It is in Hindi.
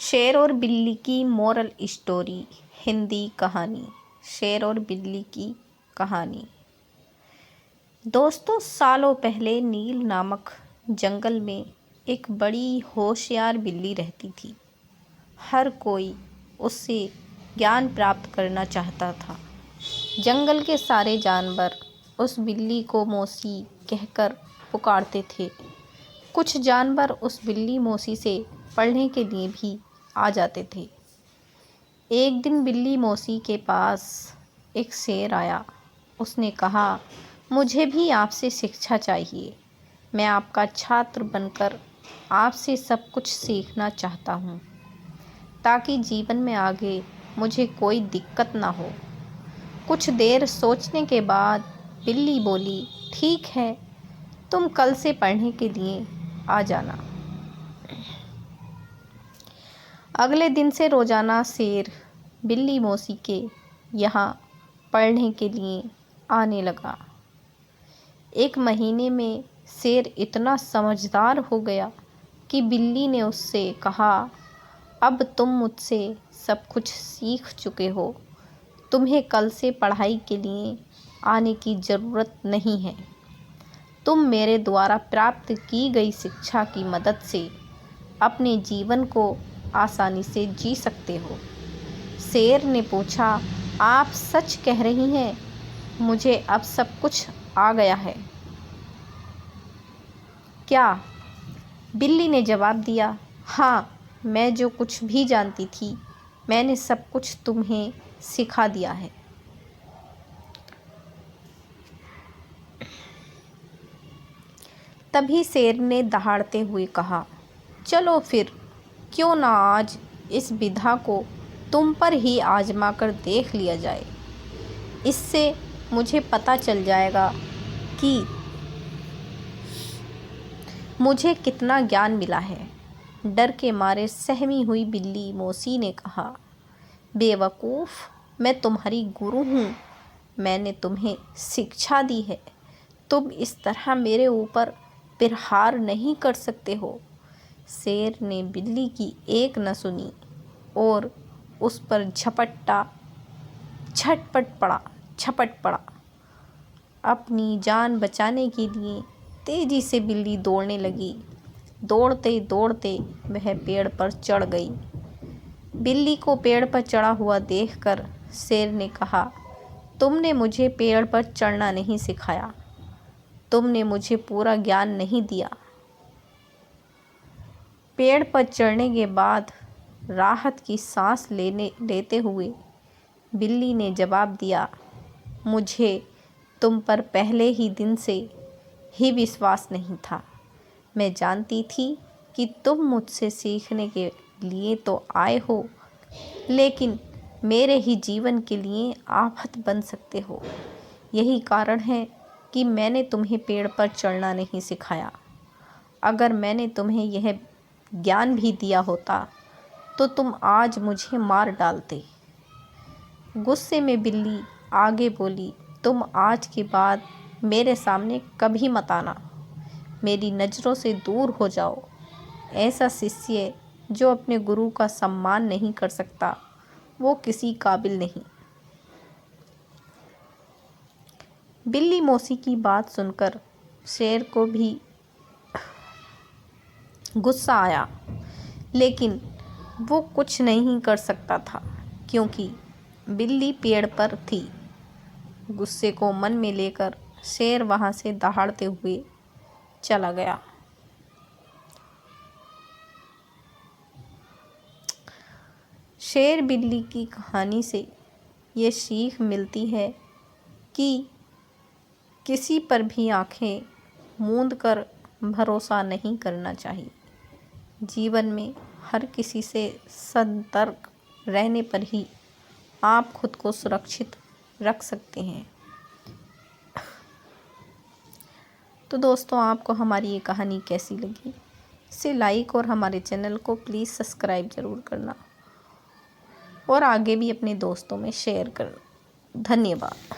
शेर और बिल्ली की मोरल स्टोरी हिंदी कहानी। शेर और बिल्ली की कहानी। दोस्तों, सालों पहले नील नामक जंगल में एक बड़ी होशियार बिल्ली रहती थी। हर कोई उससे ज्ञान प्राप्त करना चाहता था। जंगल के सारे जानवर उस बिल्ली को मौसी कहकर पुकारते थे। कुछ जानवर उस बिल्ली मौसी से पढ़ने के लिए भी आ जाते थे। एक दिन बिल्ली मौसी के पास एक शेर आया। उसने कहा, मुझे भी आपसे शिक्षा चाहिए। मैं आपका छात्र बनकर आपसे सब कुछ सीखना चाहता हूँ, ताकि जीवन में आगे मुझे कोई दिक्कत ना हो। कुछ देर सोचने के बाद बिल्ली बोली, ठीक है, तुम कल से पढ़ने के लिए आ जाना। अगले दिन से रोज़ाना शेर बिल्ली मौसी के यहाँ पढ़ने के लिए आने लगा। एक महीने में शेर इतना समझदार हो गया कि बिल्ली ने उससे कहा, अब तुम मुझसे सब कुछ सीख चुके हो। तुम्हें कल से पढ़ाई के लिए आने की ज़रूरत नहीं है। तुम मेरे द्वारा प्राप्त की गई शिक्षा की मदद से अपने जीवन को आसानी से जी सकते हो। शेर ने पूछा, आप सच कह रही हैं? मुझे अब सब कुछ आ गया है क्या? बिल्ली ने जवाब दिया, हाँ, मैं जो कुछ भी जानती थी मैंने सब कुछ तुम्हें सिखा दिया है। तभी शेर ने दहाड़ते हुए कहा, चलो फिर, क्यों ना आज इस विधा को तुम पर ही आजमा कर देख लिया जाए। इससे मुझे पता चल जाएगा कि मुझे कितना ज्ञान मिला है। डर के मारे सहमी हुई बिल्ली मौसी ने कहा, बेवकूफ़, मैं तुम्हारी गुरु हूँ। मैंने तुम्हें शिक्षा दी है। तुम इस तरह मेरे ऊपर प्रहार नहीं कर सकते हो। शेर ने बिल्ली की एक न सुनी और उस पर झपट पड़ा। अपनी जान बचाने के लिए तेजी से बिल्ली दौड़ने लगी। दौड़ते दौड़ते वह पेड़ पर चढ़ गई। बिल्ली को पेड़ पर चढ़ा हुआ देखकर शेर ने कहा, तुमने मुझे पेड़ पर चढ़ना नहीं सिखाया। तुमने मुझे पूरा ज्ञान नहीं दिया। पेड़ पर चढ़ने के बाद राहत की सांस लेते हुए बिल्ली ने जवाब दिया, मुझे तुम पर पहले ही दिन से ही विश्वास नहीं था। मैं जानती थी कि तुम मुझसे सीखने के लिए तो आए हो, लेकिन मेरे ही जीवन के लिए आफत बन सकते हो। यही कारण है कि मैंने तुम्हें पेड़ पर चढ़ना नहीं सिखाया। अगर मैंने तुम्हें यह ज्ञान भी दिया होता तो तुम आज मुझे मार डालते। गुस्से में बिल्ली आगे बोली, तुम आज के बाद मेरे सामने कभी मत आना। मेरी नज़रों से दूर हो जाओ। ऐसा शिष्य जो अपने गुरु का सम्मान नहीं कर सकता, वो किसी काबिल नहीं। बिल्ली मौसी की बात सुनकर शेर को भी गुस्सा आया, लेकिन वो कुछ नहीं कर सकता था क्योंकि बिल्ली पेड़ पर थी। गुस्से को मन में लेकर शेर वहाँ से दहाड़ते हुए चला गया। शेर बिल्ली की कहानी से ये सीख मिलती है कि किसी पर भी आंखें मूंद कर भरोसा नहीं करना चाहिए। जीवन में हर किसी से सतर्क रहने पर ही आप खुद को सुरक्षित रख सकते हैं। तो दोस्तों, आपको हमारी ये कहानी कैसी लगी? इसे लाइक और हमारे चैनल को प्लीज़ सब्सक्राइब ज़रूर करना और आगे भी अपने दोस्तों में शेयर करना। धन्यवाद।